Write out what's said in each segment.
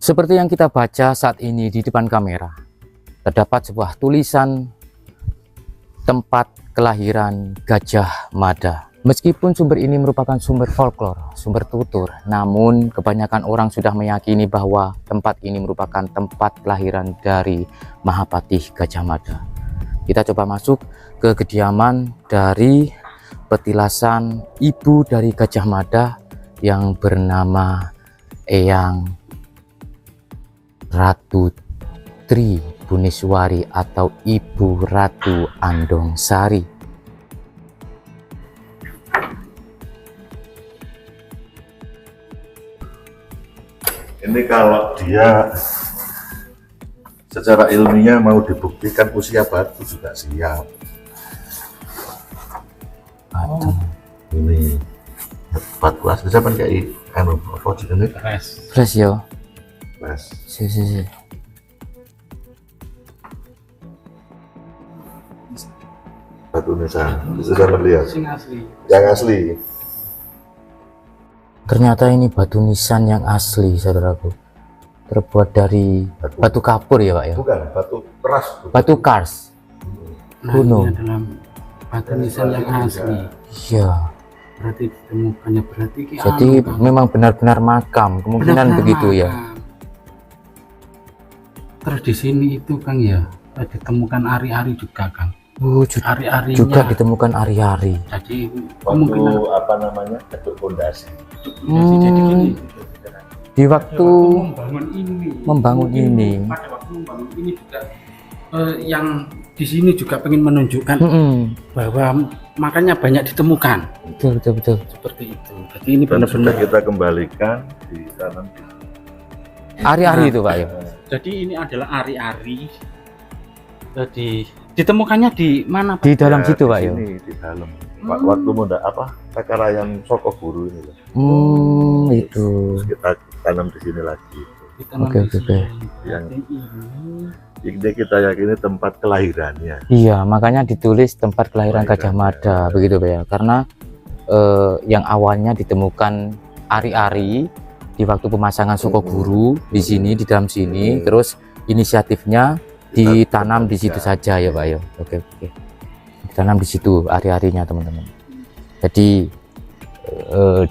Seperti yang kita baca saat ini di depan kamera, terdapat sebuah tulisan tempat kelahiran Gajah Mada. Meskipun sumber ini merupakan sumber folklore, sumber tutur, namun kebanyakan orang sudah meyakini bahwa tempat ini merupakan tempat kelahiran dari Mahapatih Gajah Mada. Kita coba masuk ke kediaman dari petilasan ibu dari Gajah Mada yang bernama Eyang Ratu Tri Buniswari atau Ibu Ratu Andongsari. Ini kalau dia secara ilmiah mau dibuktikan usia batu juga siap. Batu. Ini batu asli siapa kayak anu apa jenenge? Fresh yo. Mas. Si. Batu nisan. Bisa melihat. Asli. Yang asli. Ternyata ini batu nisan yang asli, saudaraku. Terbuat dari batu kapur ya, Pak ya? Bukan, batu keras. Batu kars. Gunung. Ini adalah batu nisan yang asli. Iya. Berarti ditemukannya berarti Jadi memang benar-benar makam, kemungkinan begitu ya. Terus di sini itu Kang ya, ditemukan ari-ari juga Kang. Ari-arinya Juga ditemukan ari-ari. Jadi Kemungkinan apa namanya? Bentuk pondasi. jadi gini. Di waktu membangun ini. Pada waktu membangun ini juga yang di sini juga pengen menunjukkan bahwa makanya banyak ditemukan. Betul. Seperti itu. Jadi ini Dan sudah benar-benar kita kembalikan di tanam. Ari-ari itu, Pak ya. Jadi ini adalah ari-ari. Jadi ditemukannya di mana Pak? Di dalam situ, Pak ya. Ini di dalam. Waktu muda apa? Takarayan Soko Guru ini loh. Itu. Terus kita tanam di sini lagi. Ditanam Oke. di sini. Yang- Ini Ini kita yakini tempat kelahirannya. Iya, makanya ditulis tempat kelahiran Gajah Mada, begitu Pak ya. Karena yang awalnya ditemukan ari-ari di waktu pemasangan Soko Guru di sini, di dalam sini, terus inisiatifnya ditanam di situ saja ya Pak ya. Oke. Ditanam di situ ari-arinya teman-teman. Jadi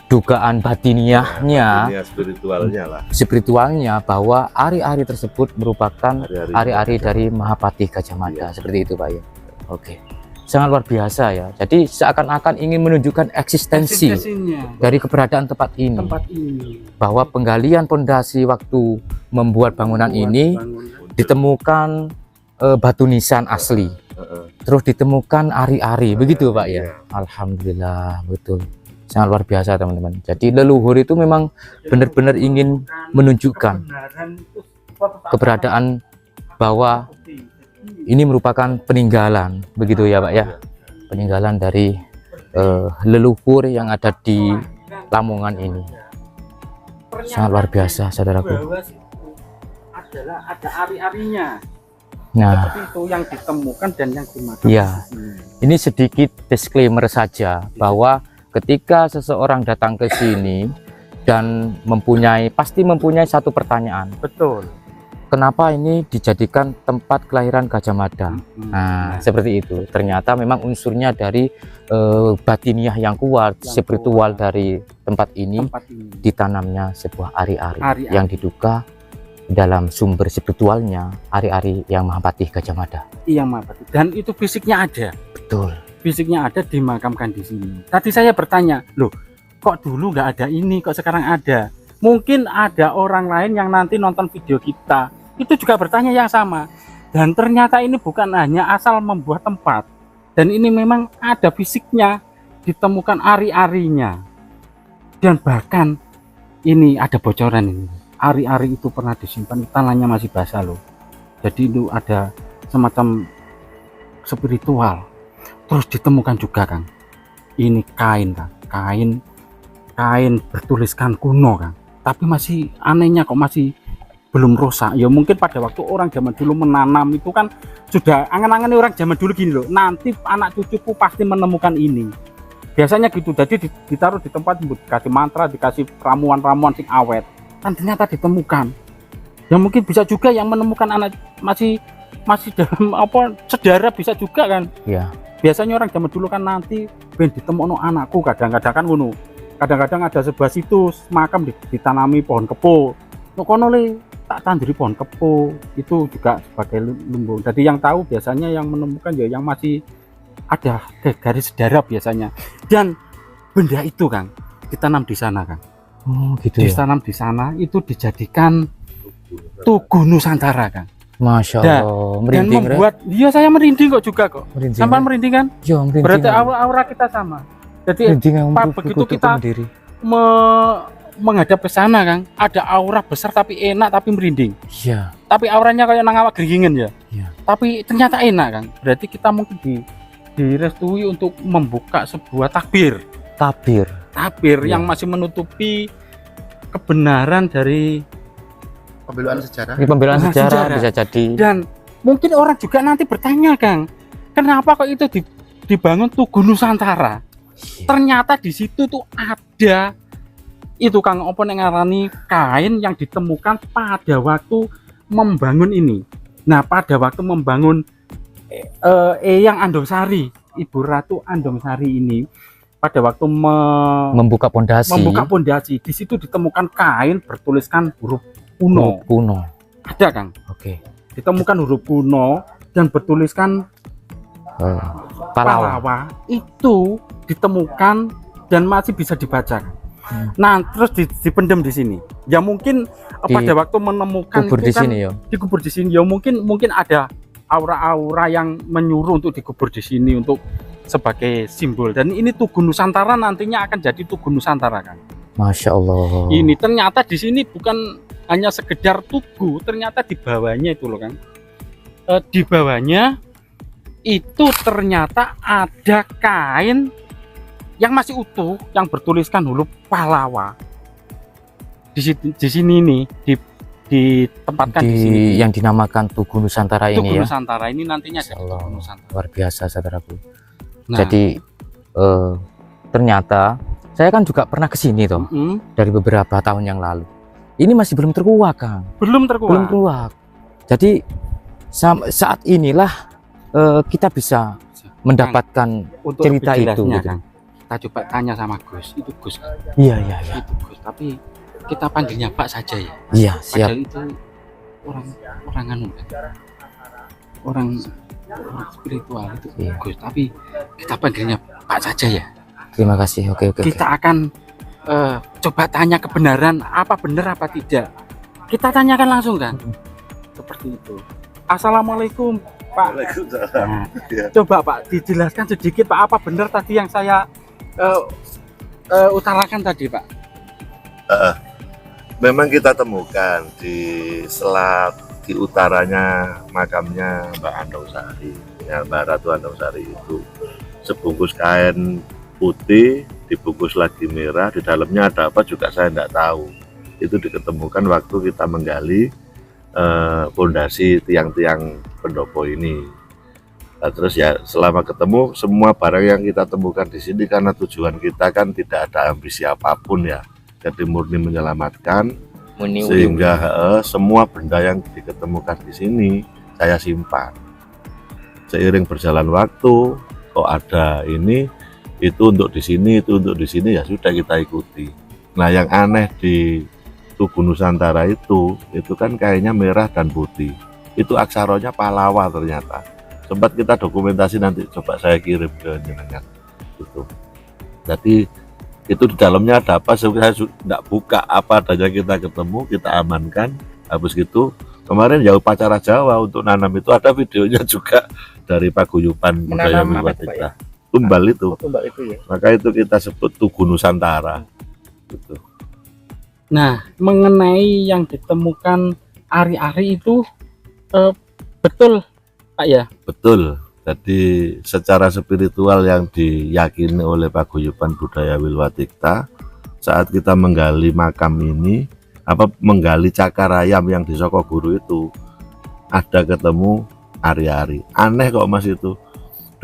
dugaan batiniahnya, Dunia spiritualnya lah. spiritualnya bahwa ari-ari tersebut merupakan ari-ari Gajah. dari Mahapatih Gajah Mada, seperti itu Pak ya. Oke, sangat luar biasa ya. Jadi seakan-akan ingin menunjukkan eksistensi eksistensinya dari keberadaan tempat ini, bahwa penggalian pondasi waktu membuat bangunan ini ditemukan batu nisan asli, terus ditemukan ari-ari, begitu Pak ya. Alhamdulillah, betul. Sangat luar biasa teman-teman. Jadi leluhur itu memang benar-benar ingin menunjukkan keberadaan bahwa ini merupakan peninggalan, begitu ya Pak ya. Peninggalan dari leluhur yang ada di Lamongan ini. Sangat luar biasa, saudaraku. Adalah ada ari-arinya. Nah, Seperti itu yang ditemukan dan yang dimakan. ya, ini sedikit disclaimer saja bahwa ketika seseorang datang ke sini dan pasti mempunyai satu pertanyaan. Betul. Kenapa ini dijadikan tempat kelahiran Gajah Mada? Nah, seperti itu. Ternyata memang unsurnya dari batiniah yang kuat, spiritual dari tempat ini, ditanamnya sebuah ari-ari yang diduga dalam sumber spiritualnya ari-ari yang Mahapatih Gajah Mada. Iya, Mahapatih. Dan itu fisiknya ada. Betul. Fisiknya ada, dimakamkan di sini. Tadi saya bertanya, loh, kok dulu nggak ada ini, kok sekarang ada? Mungkin ada orang lain yang nanti nonton video kita, itu juga bertanya yang sama. Dan ternyata ini bukan hanya asal membuat tempat. Dan ini memang ada fisiknya, ditemukan ari-arinya. Dan bahkan ini ada bocoran ini. Ari-ari itu pernah disimpan, tanahnya masih basah loh. Jadi itu ada semacam spiritual. Terus ditemukan juga Kang, ini kain Kang, kain bertuliskan kuno Kang, tapi masih anehnya kok masih belum rusak. Ya mungkin pada waktu orang zaman dulu menanam itu kan sudah angan-angan orang zaman dulu gini loh, nanti anak cucuku pasti menemukan ini. Biasanya gitu, jadi ditaruh di tempat, dikasih mantra, dikasih ramuan-ramuan sing awet, kan ternyata ditemukan. Ya mungkin bisa juga yang menemukan anak masih dalam apa sejarah, bisa juga kan. Iya. Biasanya orang zaman dulu kan nanti ben ditemono anakku, kadang-kadang kan ngono. Kadang-kadang ada sebuah situs makam ditanami pohon kepo. Nek kono le tak tandiri pohon kepo, itu juga sebagai lumbung. Jadi yang tahu biasanya yang menemukan ya yang masih ada garis sejarah biasanya. Dan benda itu Kang ditanam di sana Kang. Oh gitu ya. Ditanam di sana itu dijadikan Tugu Nusantara Kang. Masya Dan- Allah, Dan merinding Rek. membuat dia saya merinding kok juga kok. Merinding, Sampai Rek. merinding kan? Yo, merinding. Berarti Rek. aura kita sama. Jadi Merinding yang Pak, begitu begitu kita- berdiri. menghadap ke sana Kang, ada aura besar tapi enak tapi merinding. Iya. Tapi auranya kayak nang awak geringin ya. Iya. Tapi ternyata enak Kang. Berarti kita mungkin direstui untuk membuka sebuah takbir Tabir. Iya. yang masih menutupi kebenaran dari, Pembelaan sejarah. Ini pembelaan Nah, sejarah sejarah. bisa jadi. dan mungkin orang juga nanti bertanya Kang, kenapa kok itu dibangun Tugu Nusantara? Iya. Ternyata di situ tuh ada itu Kang, apa yang ngarani kain yang ditemukan pada waktu membangun ini. Nah, pada waktu membangun Eyang Andongsari, Ibu Ratu Andongsari ini, pada waktu Membuka pondasi. membuka pondasi, di situ ditemukan kain bertuliskan huruf kuno. Kuno. Ada Kang, Oke. ditemukan huruf kuno dan bertuliskan Pahlawan. Pahlawa. Itu ditemukan dan masih bisa dibaca. Nah, terus dipendam di sini. Ya mungkin pada waktu menemukan Kubur itu di kan sini ya. dikubur di sini. Ya mungkin ada aura-aura yang menyuruh untuk dikubur di sini untuk sebagai simbol. Dan ini Tugu Nusantara nantinya akan jadi Tugu Nusantara kan. Masya Allah. Ini ternyata di sini bukan hanya sekedar tugu, ternyata di bawahnya itu loh Kang. Di bawahnya itu ternyata ada kain yang masih utuh yang bertuliskan huruf Pahlawa. Di sini nih ditempatkan di sini. Yang dinamakan Tugu Nusantara Tugu ini ya. Nusantara ini nantinya jadi Allah. Tugu Nusantara. Luar biasa saudaraku. Nah, Jadi ternyata saya kan juga pernah ke sini toh dari beberapa tahun yang lalu. Ini masih belum terkuak Kang. belum terkuat. Belum terkuak. Jadi saat inilah kita bisa mendapatkan Untuk cerita lebih itu, jelasnya, gitu. Kang, kita coba tanya sama Gus. Itu Gus. iya iya iya. Itu Gus. Tapi kita panggilnya Pak saja ya. Iya, siap. Padahal itu orang anu kan. Orang spiritual itu Iya. Gus. Tapi kita panggilnya Pak saja ya. Terima kasih. Oke. Kita akan coba tanya kebenaran, apa benar apa tidak. Kita tanyakan langsung kan. Seperti itu. Assalamualaikum Pak. Nah, Ya. coba Pak dijelaskan sedikit Pak, apa benar tadi yang saya utarakan tadi Pak? Memang kita temukan di selat di utaranya makamnya Mbak Andongsari, ya, Mbak Ratu Andongsari itu sebungkus kain putih dibungkus lagi merah, di dalamnya ada apa juga saya tidak tahu. Itu diketemukan waktu kita menggali pondasi tiang-tiang pendopo ini. Nah, terus ya selama ketemu semua barang yang kita temukan di sini, karena tujuan kita kan tidak ada ambisi apapun ya, jadi murni menyelamatkan, sehingga semua benda yang diketemukan di sini saya simpan. Seiring berjalan waktu, kok ada ini, itu untuk di sini, itu untuk di sini, ya sudah kita ikuti. Nah, yang aneh di Tugu Nusantara itu kan kayaknya merah dan putih. Itu aksaronya Pahlawa ternyata. Sempat kita dokumentasi, nanti coba saya kirim ke jenengan. Gitu. Jadi itu di dalamnya ada apa? Saya tidak buka apa adanya, kita ketemu, kita amankan. Habis gitu kemarin ya upacara Jawa untuk nanam itu ada videonya juga dari Paguyuban Budaya Wilwatikta. Tumbal itu. Tumbal itu ya. Maka itu kita sebut Tugu Nusantara. Gitu. Nah, mengenai yang ditemukan ari-ari itu betul Pak ya? Betul. Jadi secara spiritual yang diyakini oleh Paguyuban Budaya Wilwatikta, saat kita menggali makam ini, menggali Cakarayam yang di Sokoguru itu, ada ketemu ari-ari. Aneh kok Mas itu.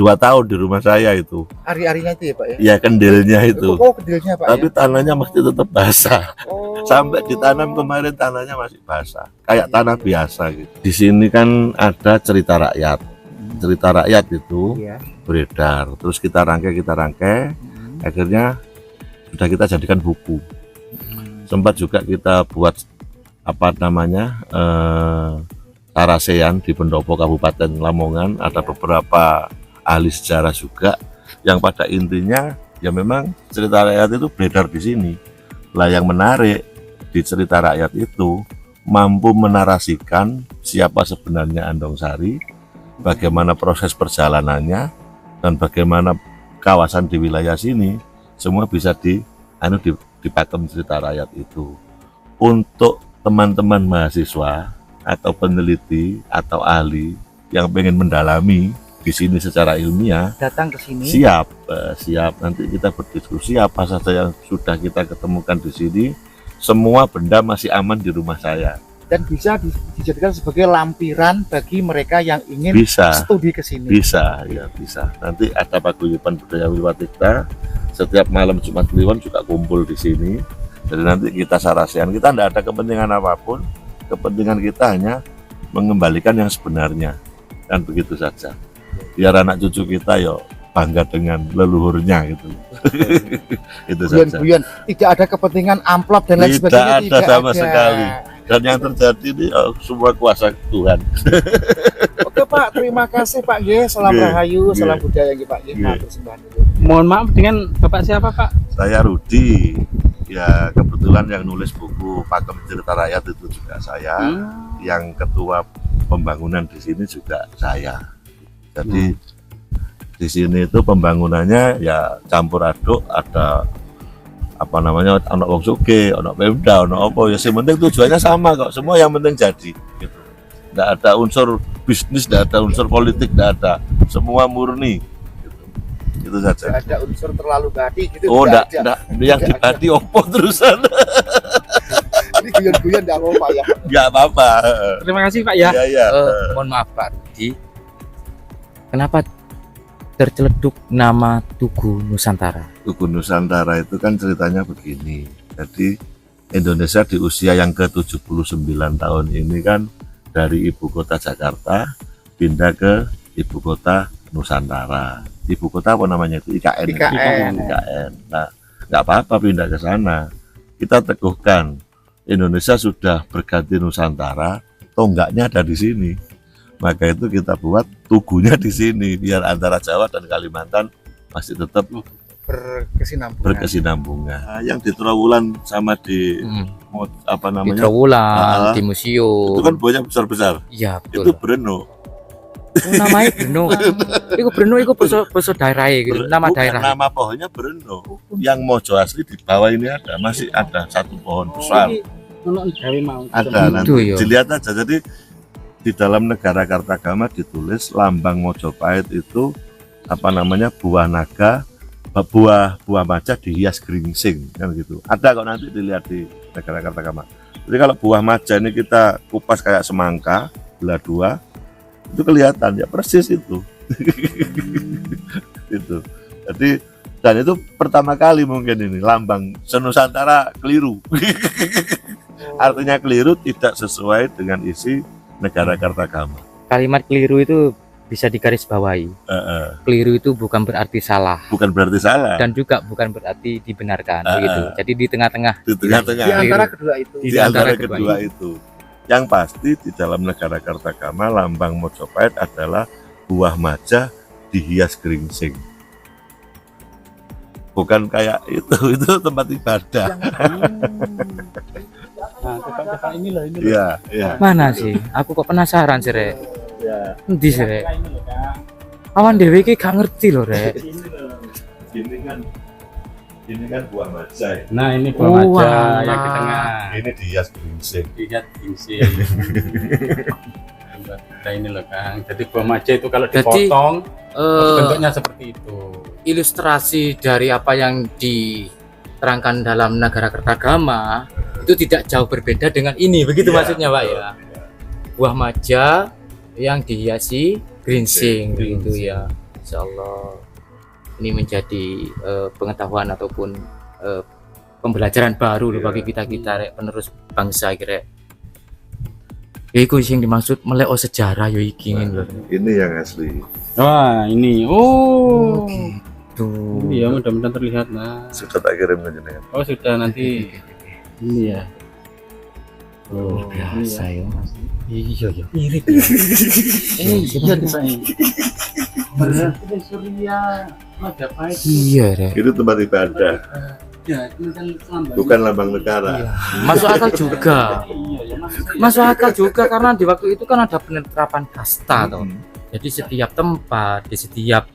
2 tahun di rumah saya itu. Ari-arinya itu ya Pak ya? Ya kendilnya itu. Oh kedelnya Pak Tapi ya? tanahnya masih tetap basah. Oh. Sampai ditanam kemarin tanahnya masih basah. Kayak tanah biasa gitu. Di sini kan ada cerita rakyat. Cerita rakyat itu Iya. beredar. Terus kita rangkai. Akhirnya sudah kita jadikan buku. Sempat juga kita buat apa namanya Tarasean di Pendopo Kabupaten Lamongan. Ada beberapa ahli sejarah juga yang pada intinya ya memang cerita rakyat itu beredar di sini. Lah yang menarik di cerita rakyat itu mampu menarasikan siapa sebenarnya Andongsari, bagaimana proses perjalanannya, dan bagaimana kawasan di wilayah sini semua bisa dipakem cerita rakyat itu. Untuk teman-teman mahasiswa atau peneliti atau ahli yang pengen mendalami di sini secara ilmiah, Datang ke sini. siap nanti kita berdiskusi apa saja yang sudah kita ketemukan di sini. Semua benda masih aman di rumah saya. Dan bisa dijadikan sebagai lampiran bagi mereka yang ingin Bisa. studi ke sini. Bisa. Nanti ada paguyuban budaya Wilwatikta setiap malam Jumat Kliwon juga kumpul di sini. Jadi nanti kita sarasian, kita tidak ada kepentingan apapun. Kepentingan kita hanya mengembalikan yang sebenarnya, dan begitu saja. Biar anak cucu kita yo bangga dengan leluhurnya gitu. Itu saja. Buyan-buyan, tidak ada kepentingan amplop dan lain Tidak sebagainya. ada sama sekali. Dan yang terjadi ini semua kuasa Tuhan. Oke Pak, terima kasih Pak G. Salam Nggih, rahayu, salam nggih. budaya G Pak G. Nggih. Matur sembah dulu. Mohon maaf, dengan Bapak siapa Pak? Saya Rudi. Ya kebetulan yang nulis buku Pakem Cerita Rakyat itu juga saya. Yang ketua pembangunan di sini juga saya. Jadi di sini itu pembangunannya ya campur aduk, ada apa namanya, anak wong sugih, anak Pemda, anak apa ya, yang penting tujuannya sama kok, semua yang penting jadi gitu. Tidak ada unsur bisnis, tidak ada unsur politik, tidak ada, semua murni gitu. Itu saja. Tidak ada unsur terlalu badi gitu. Oh tidak enggak, ada. yang Tidak dibadi opo terusan. Ini guyon-guyon tidak apa-apa ya. Enggak apa-apa. Terima kasih Pak ya. Iya. Mohon maaf Pak Rudi, kenapa terceleduk nama Tugu Nusantara? Tugu Nusantara itu kan ceritanya begini. Jadi Indonesia di usia yang ke-79 tahun ini kan dari ibu kota Jakarta pindah ke ibu kota Nusantara. Ibu kota apa namanya itu? IKN. IKN. Nah, nggak apa-apa pindah ke sana. Kita teguhkan Indonesia sudah berganti Nusantara, tonggaknya ada di sini. Maka itu kita buat tugunya di sini biar antara Jawa dan Kalimantan masih tetap berkesinambungan. Nah, yang di Trawulan sama di apa Di namanya? Trawulan, di museum. Itu kan banyak besar-besar. Iya Itu betul. Breno. Namanya Breno. Iku Breno iku basa daerah gitu. Nama Bukan, daerah. nama pohonnya Breno. Yang mojo asli di bawah ini ada, masih ada satu pohon besar. Ada nanti Itu ya. dilihat aja. Jadi di dalam negara Kartagama ditulis lambang Mojopahit itu apa namanya, buah naga, buah maja dihias geringsing kan gitu. Ada kok, nanti dilihat di negara Kartagama. Jadi kalau buah maja ini kita kupas kayak semangka belah dua, itu kelihatan ya persis itu. Itu. Jadi dan itu pertama kali mungkin ini lambang senusantara keliru. Artinya keliru, tidak sesuai dengan isi negara Kartagama. Kalimat keliru itu bisa digarisbawahi. Keliru itu bukan berarti salah. Bukan berarti salah. Dan juga bukan berarti dibenarkan begitu. Jadi di tengah-tengah. Di tengah-tengah. Di antara kedua itu. Di antara kedua itu. Yang pasti di dalam negara Kartagama lambang Mojopahit adalah buah maja dihias geringsing. Bukan kayak itu tempat ibadah. Nah, coba ini loh. Iya. Mana sih? Aku kok penasaran sih, Rek. Ya. Endi sih, Rek? Awan dhewe iki gak ngerti loh, Rek. Ini kan buah maja. Ya. Nah, ini buah maja Wah. yang di tengah. Ini dihias geringsing. Lihat gingsing. Nah, ini loh Kang. Jadi buah maja itu kalau Jadi, dipotong bentuknya seperti itu. Ilustrasi dari apa yang diterangkan dalam negara Kartagama itu tidak jauh berbeda dengan ini, begitu Iya, maksudnya Pak ya. Buah maja yang dihiasi geringsing gitu ya. Insya Allah ini menjadi pengetahuan ataupun pembelajaran baru loh bagi kita rek penerus bangsa kira. Ya iku sing dimaksud melek sejarah yo iki lho. Ini yang asli. Wah, ini. Oh. Tuh. Iya, mudah-mudahan terlihat. Nah. Sudah tak kirim ke jenengan. Oh, sudah nanti. Ini ya. Oh, biasa ya. Iya, iya. Mirip ya. Iya, ini. Ini Surya Majapahit. Iya, Rek. Itu tempat ibadah, Ya, itu kan lambang. bukan lambang negara. Iya. Masuk akal juga. Iya, ya, Masuk akal juga karena di waktu itu kan ada penerapan kasta toh. Jadi setiap tempat, di setiap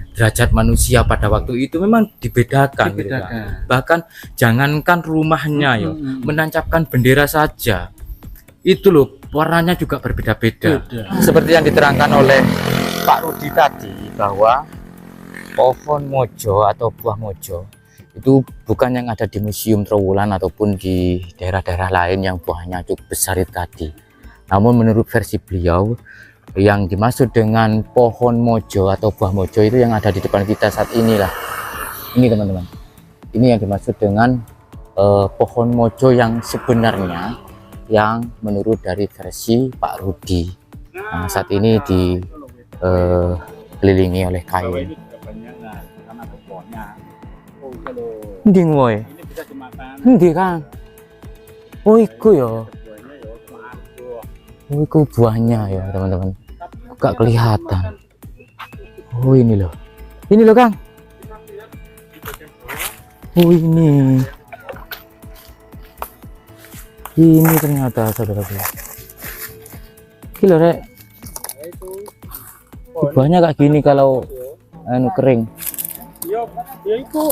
derajat manusia pada waktu itu memang dibedakan. Gitu, Kak. Bahkan jangankan rumahnya yo, menancapkan bendera saja. Itu loh, warnanya juga berbeda-beda. Seperti yang diterangkan oleh Pak Rudi tadi bahwa pohon mojo atau buah mojo itu bukan yang ada di Museum Trowulan ataupun di daerah-daerah lain yang buahnya cukup besar itu tadi. Namun menurut versi beliau, yang dimaksud dengan pohon mojo atau buah mojo itu yang ada di depan kita saat inilah. Ini teman-teman, ini yang dimaksud dengan pohon mojo yang sebenarnya, yang menurut dari versi Pak Rudi. Nah, saat ini dikelilingi oleh kain. Endi ngoe? Ini bisa dimakan. Endi Kang? Oh iku ya. Oh iku buahnya ya teman-teman. Gak kelihatan. Oh ini loh. Ini loh Kang. Oh ini. Ini ternyata saudara-saudara. Gila Rek. Buahnya kayak gini kalau kering. Ya itu.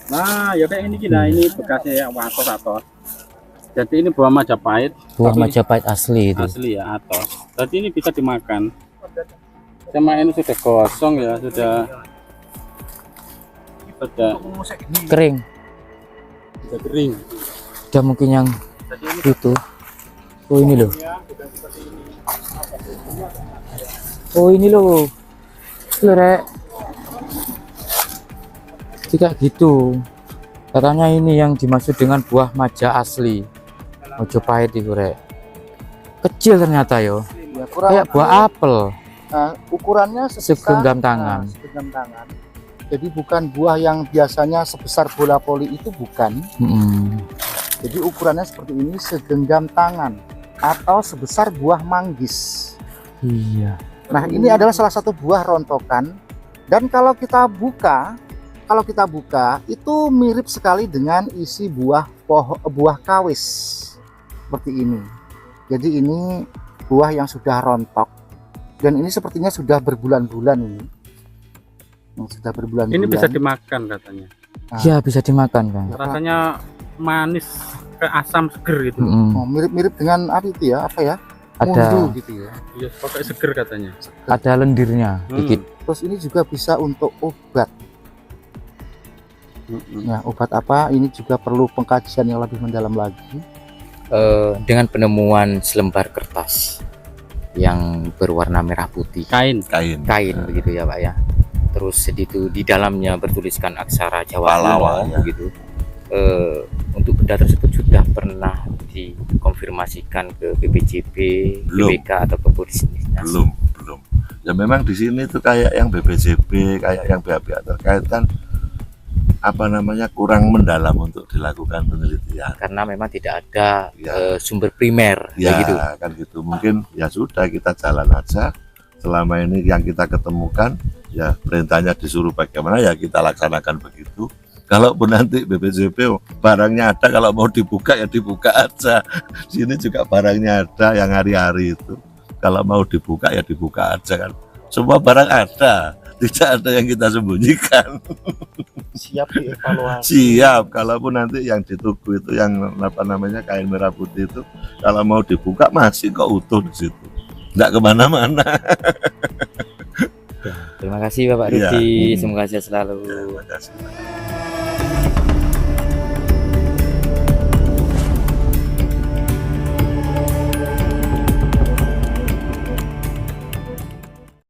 Nah, ya kayak ini gini, ini bekasnya Atos Atos. Jadi ini buah Majapahit. Buah Tapi Majapahit asli itu. asli ya Atos. Jadi ini bisa dimakan. Sama ini sudah gosong ya, sudah Kering. sudah kering. Udah mungkin yang Jadi ini itu. Oh ini loh. Oh ini loh. Rek. Jika gitu, katanya ini yang dimaksud dengan buah maja asli Majapahit itu Rek. Kecil ternyata yo. Ya, kurang Kayak buah apel. ukurannya Segenggam tangan. segenggam tangan. Jadi bukan buah yang biasanya sebesar bola voli, itu bukan. Jadi ukurannya seperti ini, segenggam tangan atau sebesar buah manggis. Iya. Nah, ini adalah salah satu buah rontokan, dan kalau kita buka itu mirip sekali dengan isi buah kawis seperti ini. Jadi ini buah yang sudah rontok, dan ini sepertinya sudah berbulan-bulan ini. Sudah berbulan-bulan. ini bisa dimakan katanya. Ya bisa dimakan Kang. Rasanya manis ke asam seger gitu. Mirip-mirip dengan apa itu ya? Apa ya? Ada Mundu gitu ya. Iya, pakai seger katanya. ada lendirnya dikit. Terus ini juga bisa untuk obat. Nah, obat apa? Ini juga perlu pengkajian yang lebih mendalam lagi. Dengan penemuan selembar kertas yang berwarna merah putih, Kain. Kain. begitu ya Pak ya. Terus itu di dalamnya bertuliskan aksara Jawa Pahlawa, kuno ya. begitu. Untuk benda tersebut sudah pernah dikonfirmasikan ke BPJB, Belum. BPK atau ke polisi dinas? Belum. Ya memang di sini tuh kayak yang BPJB, kayak yang pihak-pihak terkait kan kurang mendalam untuk dilakukan penelitian. Karena memang tidak ada Ya. sumber primer Ya begitu. kan gitu. Mungkin ya sudah kita jalan aja. Selama ini yang kita ketemukan, ya perintahnya disuruh bagaimana ya kita laksanakan begitu. Kalaupun nanti BPJB barangnya ada, kalau mau dibuka ya dibuka aja. Sini juga barangnya ada yang hari-hari itu. Kalau mau dibuka ya dibuka aja kan. Semua barang ada, tidak ada yang kita sembunyikan. Siap dievaluasi. Siap, kalaupun nanti yang di tugu itu yang kain merah putih itu, kalau mau dibuka masih kok utuh di situ, nggak kemana-mana. Terima kasih Bapak Iya. Rudi, semoga sehat selalu. Terima kasih.